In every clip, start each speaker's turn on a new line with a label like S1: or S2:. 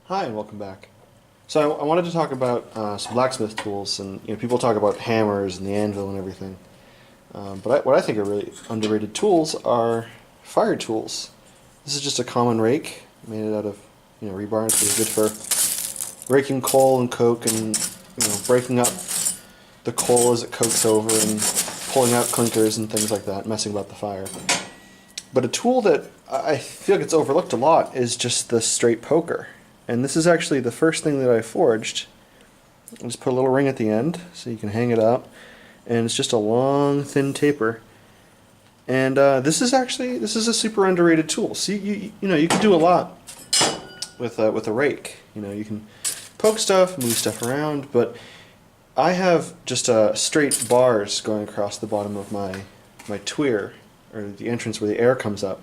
S1: Hi and welcome back. So I wanted to talk about some blacksmith tools, and people talk about hammers and the anvil and everything. What I think are really underrated tools are fire tools. This is just a common rake made out of rebar. It's really good for raking coal and coke, and breaking up the coal as it cokes over and pulling out clinkers and things like that, messing about the fire. But a tool that I feel gets overlooked a lot is just the straight poker. And this is actually the first thing that I forged. I just put a little ring at the end so you can hang it up, and it's just a long, thin taper. And this is a super underrated tool. See, you can do a lot with a rake. You can poke stuff, move stuff around, but I have just straight bars going across the bottom of my tweer, or the entrance where the air comes up.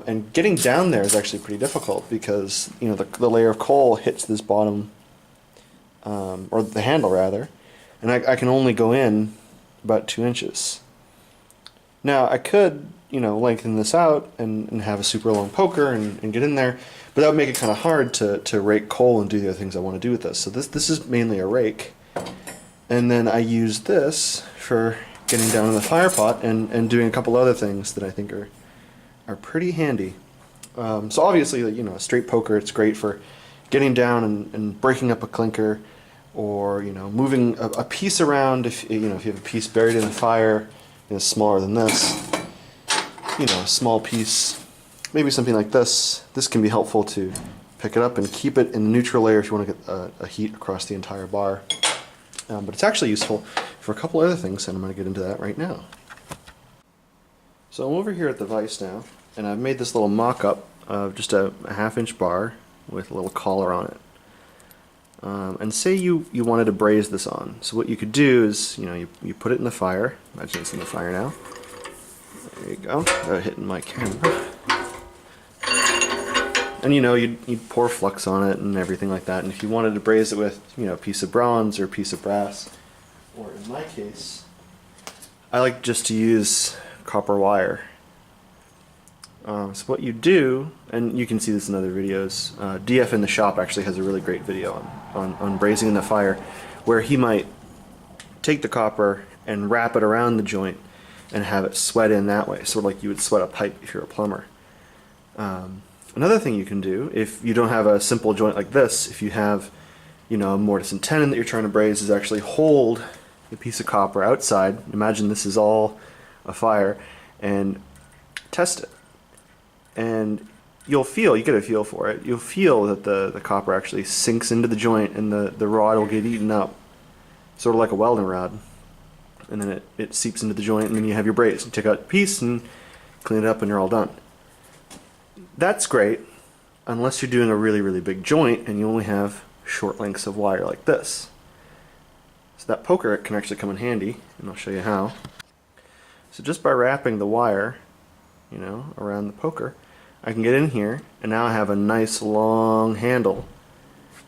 S1: And getting down there is actually pretty difficult because the layer of coal hits this bottom, or the handle rather, and I can only go in about 2 inches. Now I could lengthen this out and have a super long poker and get in there, but that would make it kind of hard to rake coal and do the other things I want to do with this. So this is mainly a rake, and then I use this for getting down in the fire pot and doing a couple other things that I think are pretty handy. So obviously, a straight poker, it's great for getting down and breaking up a clinker, or moving a piece around. If you have a piece buried in the fire, smaller than this, a small piece, maybe something like this. This can be helpful to pick it up and keep it in the neutral layer if you want to get a heat across the entire bar. But it's actually useful for a couple other things, and I'm going to get into that right now. So I'm over here at the vise now, and I've made this little mock-up of just a half-inch bar with a little collar on it. And say you wanted to braise this on. So what you could do is, you put it in the fire. Imagine it's in the fire now. There you go. Hitting my camera. And you'd pour flux on it and everything like that. And if you wanted to braise it with, a piece of bronze or a piece of brass, or in my case, I like just to use copper wire. So what you do, and you can see this in other videos, DF in the shop actually has a really great video on brazing in the fire, where he might take the copper and wrap it around the joint and have it sweat in that way, sort of like you would sweat a pipe if you're a plumber. Another thing you can do, if you don't have a simple joint like this, if you have a mortise and tenon that you're trying to braze, is actually hold a piece of copper outside. Imagine this is all a fire, and test it. And you get a feel for it. You'll feel that the copper actually sinks into the joint, and the rod will get eaten up, sort of like a welding rod. And then it seeps into the joint, and then you have your braze. You take out a piece and clean it up, and you're all done. That's great, unless you're doing a really, really big joint, and you only have short lengths of wire like this. So that poker can actually come in handy, and I'll show you how. So just by wrapping the wire, around the poker, I can get in here, and now I have a nice long handle.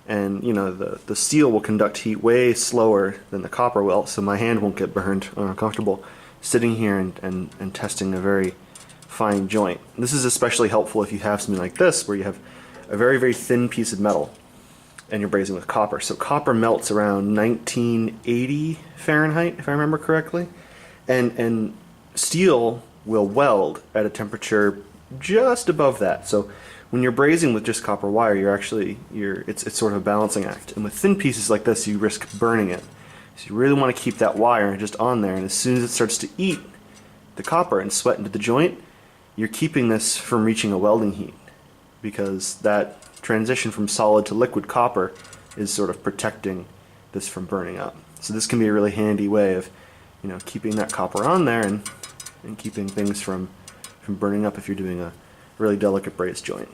S1: And the steel will conduct heat way slower than the copper will, so my hand won't get burned or uncomfortable sitting here and testing a very fine joint. This is especially helpful if you have something like this, where you have a very, very thin piece of metal and you're brazing with copper. So copper melts around 1980 Fahrenheit, if I remember correctly, and steel will weld at a temperature just above that. So when you're brazing with just copper wire, it's sort of a balancing act. And with thin pieces like this, you risk burning it. So you really want to keep that wire just on there, and as soon as it starts to eat the copper and sweat into the joint, you're keeping this from reaching a welding heat, because that transition from solid to liquid copper is sort of protecting this from burning up. So this can be a really handy way of keeping that copper on there and keeping things from burning up if you're doing a really delicate braze joint.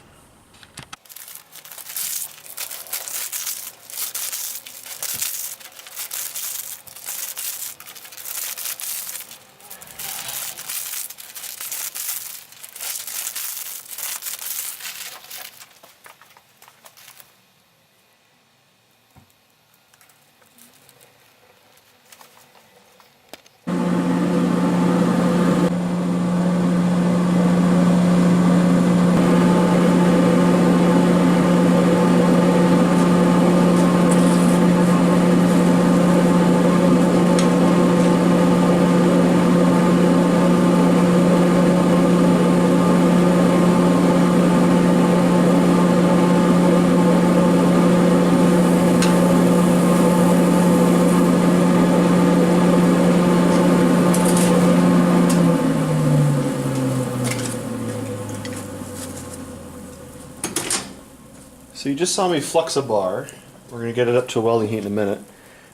S1: So you just saw me flux a bar. We're going to get it up to a welding heat in a minute.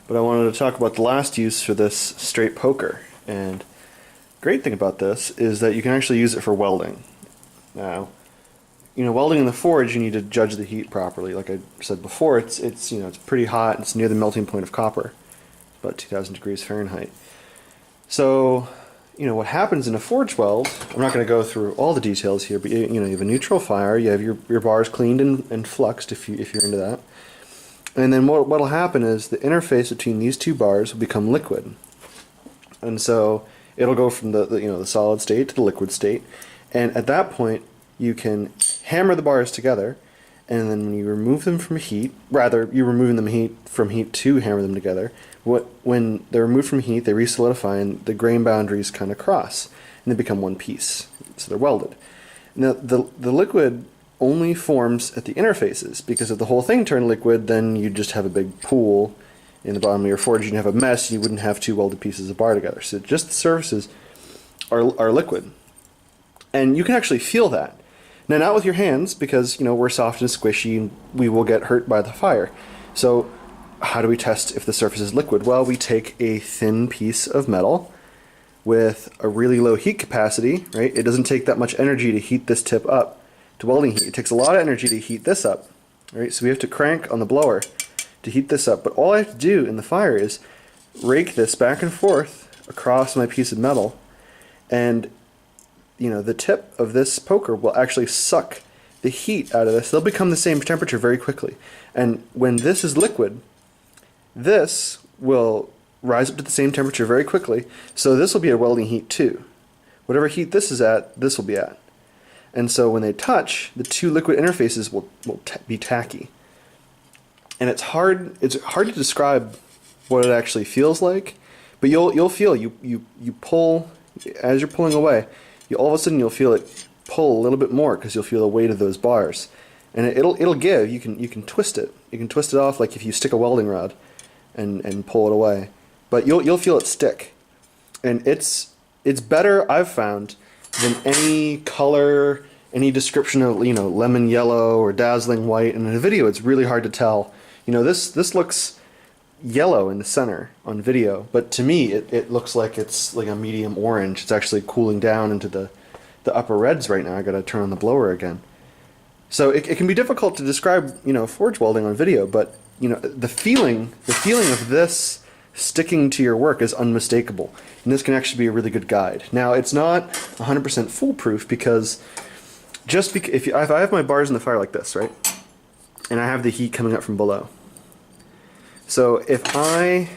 S1: But I wanted to talk about the last use for this straight poker. And great thing about this is that you can actually use it for welding. Now, welding in the forge, you need to judge the heat properly. Like I said before, it's pretty hot. It's near the melting point of copper, about 2,000 degrees Fahrenheit. So, what happens in a forge weld, I'm not going to go through all the details here, but you have a neutral fire, you have your bars cleaned and fluxed if you're into that. And then what'll happen is the interface between these two bars will become liquid. And so it'll go from the solid state to the liquid state. And at that point, you can hammer the bars together, and then when you remove them from heat, rather you're removing them from heat to hammer them together. When they're removed from heat, they re-solidify and the grain boundaries kind of cross, and they become one piece. So they're welded. Now the liquid only forms at the interfaces, because if the whole thing turned liquid, then you'd just have a big pool in the bottom of your forge. You'd have a mess. You wouldn't have two welded pieces of bar together. So just the surfaces are liquid, and you can actually feel that. Now, not with your hands, because we're soft and squishy, and we will get hurt by the fire. So how do we test if the surface is liquid? Well, we take a thin piece of metal with a really low heat capacity, right? It doesn't take that much energy to heat this tip up to welding heat. It takes a lot of energy to heat this up, right? So we have to crank on the blower to heat this up. But all I have to do in the fire is rake this back and forth across my piece of metal, and the tip of this poker will actually suck the heat out of this. They'll become the same temperature very quickly. And when this is liquid, this will rise up to the same temperature very quickly. So this will be a welding heat too. Whatever heat this is at, this will be at. And so when they touch, the two liquid interfaces will be tacky. And it's hard to describe what it actually feels like, but you'll feel you pull, as you're pulling away, all of a sudden you'll feel it pull a little bit more, because you'll feel the weight of those bars, and it'll give. You can twist it. You can twist it off like if you stick a welding rod and pull it away, but you'll feel it stick, and it's better, I've found, than any color, any description of lemon yellow or dazzling white. And in a video, it's really hard to tell. This looks yellow in the center on video, but to me it looks like it's like a medium orange. It's actually cooling down into the upper reds right now. I gotta turn on the blower again. So it can be difficult to describe forge welding on video, but the feeling of this sticking to your work is unmistakable, and this can actually be a really good guide. Now, it's not 100% foolproof, because if I have my bars in the fire like this, right, and I have the heat coming up from below. So if I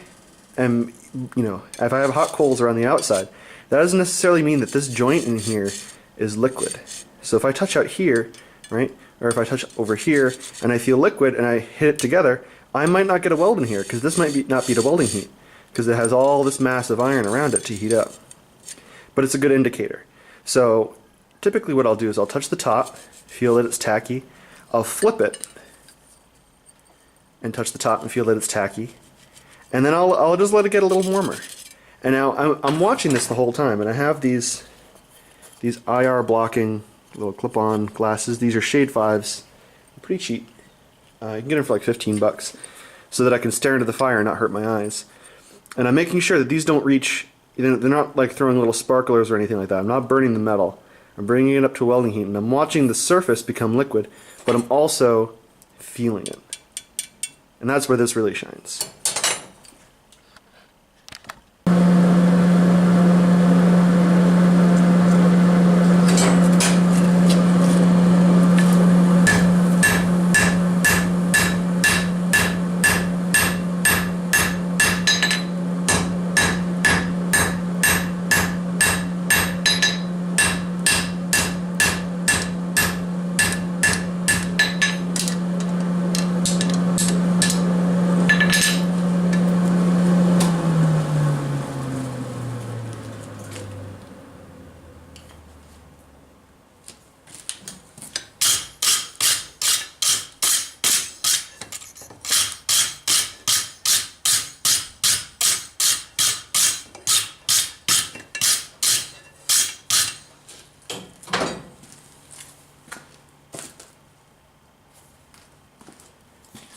S1: am, if I have hot coals around the outside, that doesn't necessarily mean that this joint in here is liquid. So if I touch out here, right, or if I touch over here and I feel liquid and I hit it together, I might not get a weld in here, because this might not be the welding heat, because it has all this mass of iron around it to heat up. But it's a good indicator. So typically what I'll do is I'll touch the top, feel that it's tacky, I'll flip it and touch the top and feel that it's tacky, and then I'll just let it get a little warmer. And now I'm watching this the whole time, and I have these IR blocking little clip-on glasses. These are Shade 5s, pretty cheap. You can get them for like 15 bucks, so that I can stare into the fire and not hurt my eyes. And I'm making sure that these don't reach, they're not like throwing little sparklers or anything like that. I'm not burning the metal. I'm bringing it up to welding heat, and I'm watching the surface become liquid, but I'm also feeling it. And that's where this really shines.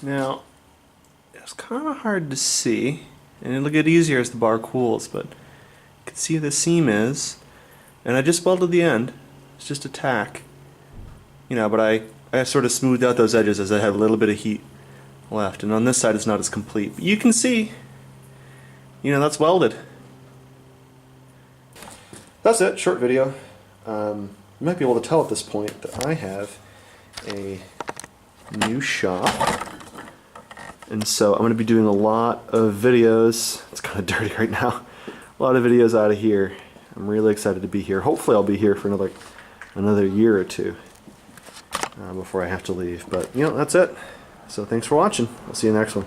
S1: Now, it's kind of hard to see, and it'll get easier as the bar cools, but you can see the seam is, and I just welded the end. It's just a tack, you know, but I sort of smoothed out those edges as I had a little bit of heat left, and on this side it's not as complete. But you can see, you know, that's welded. That's it, short video. You might be able to tell at this point that I have a new shop, and so I'm going to be doing a lot of videos. It's kind of dirty right now. A lot of videos out of here. I'm really excited to be here. Hopefully I'll be here for another year or two before I have to leave. But you know, that's it. So thanks for watching. I'll see you in the next one.